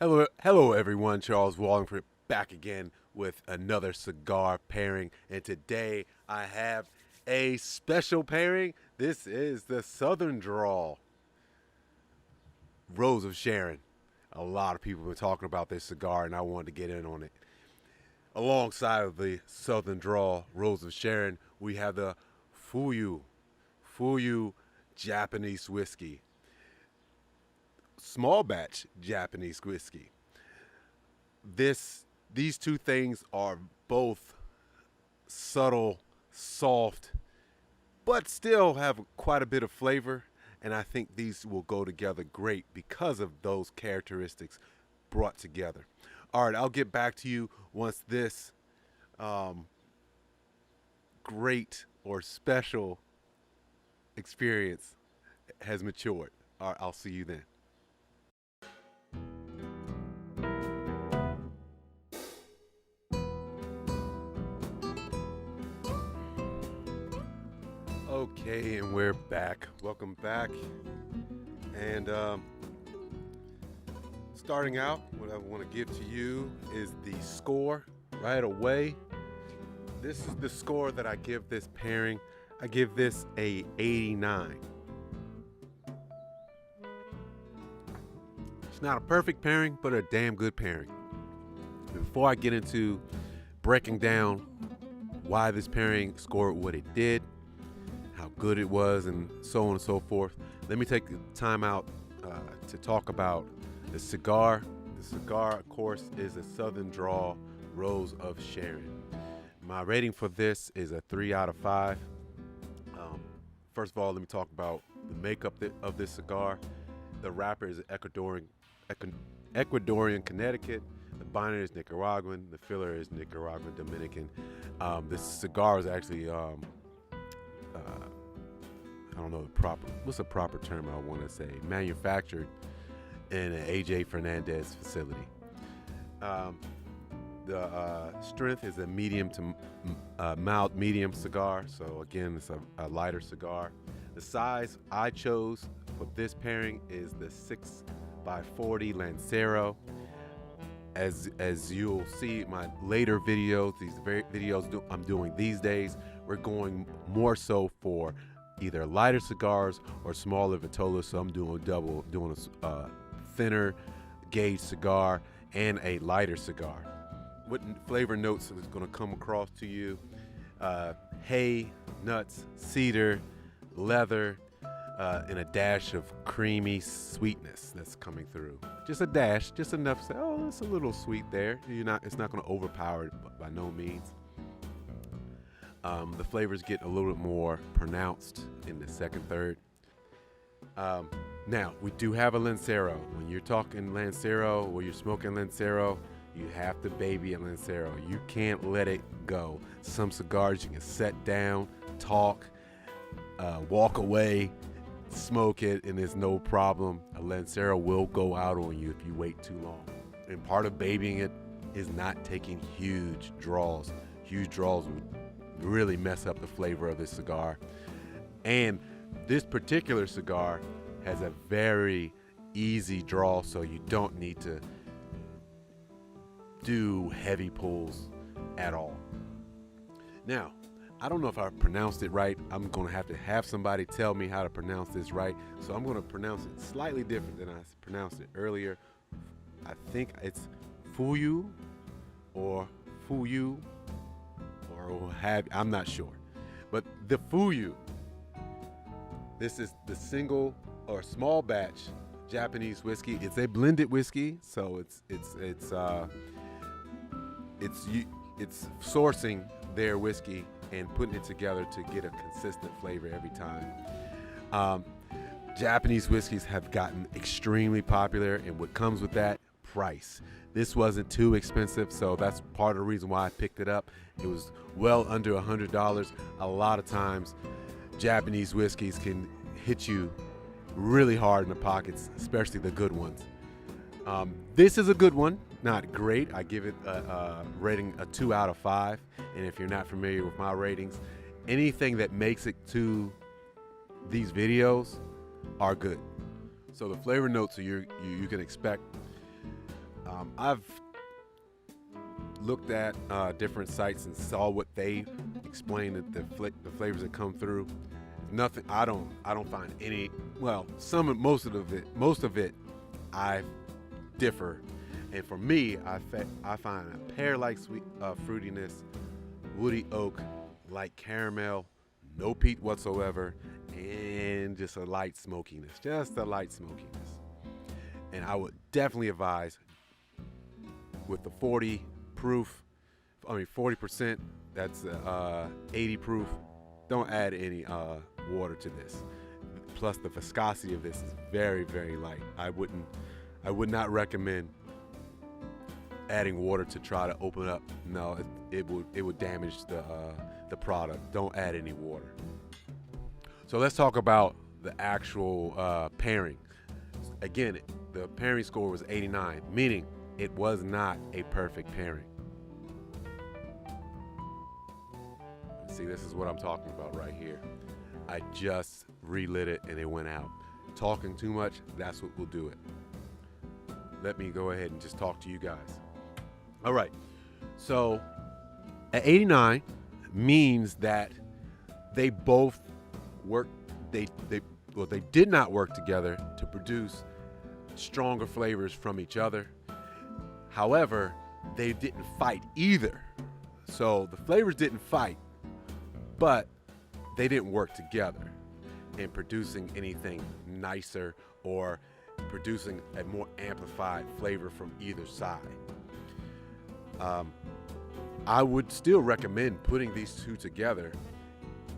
Hello everyone. Charles Walhingford back again with another cigar pairing, and today I have a special pairing. This is the Southern Draw Rose of Sharon. A lot of people have been talking about this cigar, and I wanted to get in on it. Alongside of the Southern Draw Rose of Sharon, we have the Fuyu Japanese whiskey, small batch Japanese whiskey. These two things are both subtle, soft, but still have quite a bit of flavor, and I think these will go together great because of those characteristics brought together. All right, I'll get back to you once this great or special experience has matured. All right, I'll see you then. Okay, and we're back. Welcome back. And starting out, what I want to give to you is the score right away. This is the score that I give this pairing. I give this a 89. It's not a perfect pairing, but a damn good pairing. Before I get into breaking down why this pairing scored what it did, how good it was, and so on and so forth, let me take the time out to talk about the cigar. The cigar, of course, is a Southern Draw Rose of Sharon. My rating for this is a 3 out of 5. First of all, let me talk about the makeup of this cigar. The wrapper is Ecuadorian Connecticut. The binder is Nicaraguan. The filler is Nicaraguan Dominican. This cigar is actually I don't know what's the proper term I want to say, manufactured in an AJ Fernandez facility. The strength is a medium to mild medium cigar, so again, it's a lighter cigar. The size I chose for this pairing is the 6x40 Lancero. As you'll see in my later videos, I'm doing these days, we're going more so for either lighter cigars or smaller vitolas. So I'm doing a thinner gauge cigar and a lighter cigar. What flavor notes is going to come across to you? Hay, nuts, cedar, leather, and a dash of creamy sweetness that's coming through. Just a dash, just enough to say, oh, it's a little sweet there. It's not going to overpower it by no means. The flavors get a little bit more pronounced in the second, third. Now, we do have a Lancero. When you're talking Lancero or you're smoking Lancero, you have to baby a Lancero. You can't let it go. Some cigars you can set down, talk, walk away, smoke it, and there's no problem. A Lancero will go out on you if you wait too long. And part of babying it is not taking huge draws. Huge draws would really mess up the flavor of this cigar. And this particular cigar has a very easy draw, so you don't need to do heavy pulls at all. Now, I don't know if I pronounced it right. I'm going to have somebody tell me how to pronounce this right. So I'm going to pronounce it slightly different than I pronounced it earlier. I think it's Fuyu or Fuyu or I'm not sure. But the Fuyu, this is the single or small batch Japanese whiskey. It's a blended whiskey, so it's sourcing their whiskey and putting it together to get a consistent flavor every time. Japanese whiskeys have gotten extremely popular, and what comes with that, price. This wasn't too expensive, so that's part of the reason why I picked it up. It was well under $100. A lot of times, Japanese whiskeys can hit you really hard in the pockets, especially the good ones. This is a good one, not great. I give it a rating a 2 out of 5. And if you're not familiar with my ratings, anything that makes it to these videos are good. So the flavor notes you can expect I've looked at different sites and saw what they explain that the flavors that come through. Nothing. I don't find any. Well, most of it, I differ. And for me, I find a pear-like sweet fruitiness, woody oak, light caramel, no peat whatsoever, and just a light smokiness. Just a light smokiness. And I would definitely advise with the 40 proof, 40%, that's 80 proof. Don't add any water to this. Plus the viscosity of this is very, very light. I would not recommend adding water to try to open up. No, it would damage the product. Don't add any water. So let's talk about the actual pairing. Again, the pairing score was 89, meaning it was not a perfect pairing. See, this is what I'm talking about right here. I just relit it and it went out. Talking too much, that's what will do it. Let me go ahead and just talk to you guys. All right, so at 89 means that they both work. They did not work together to produce stronger flavors from each other. However, they didn't fight either. So the flavors didn't fight, but they didn't work together in producing anything nicer or producing a more amplified flavor from either side. I would still recommend putting these two together.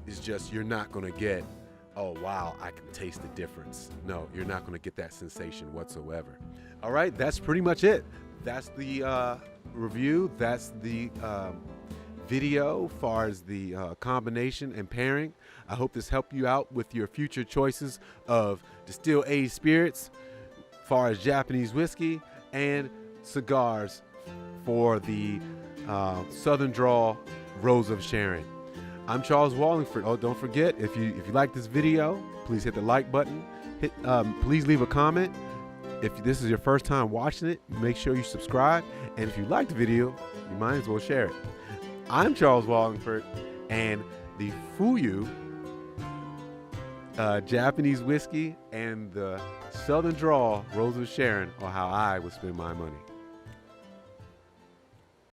It's just you're not going to get, oh wow, I can taste the difference. No, you're not going to get that sensation whatsoever. All right, that's pretty much it. That's the review. That's the video as far as the combination and pairing. I hope this helped you out with your future choices of distilled aged spirits, as far as Japanese whiskey and cigars for the Southern Draw Rose of Sharon. I'm Charles Walhingford. Oh, don't forget, if you like this video, please hit the like button. Please leave a comment. If this is your first time watching it, make sure you subscribe. And if you like the video, you might as well share it. I'm Charles Walhingford, and the Fuyu Japanese whiskey and the Southern Draw Rose of Sharon are how I would spend my money.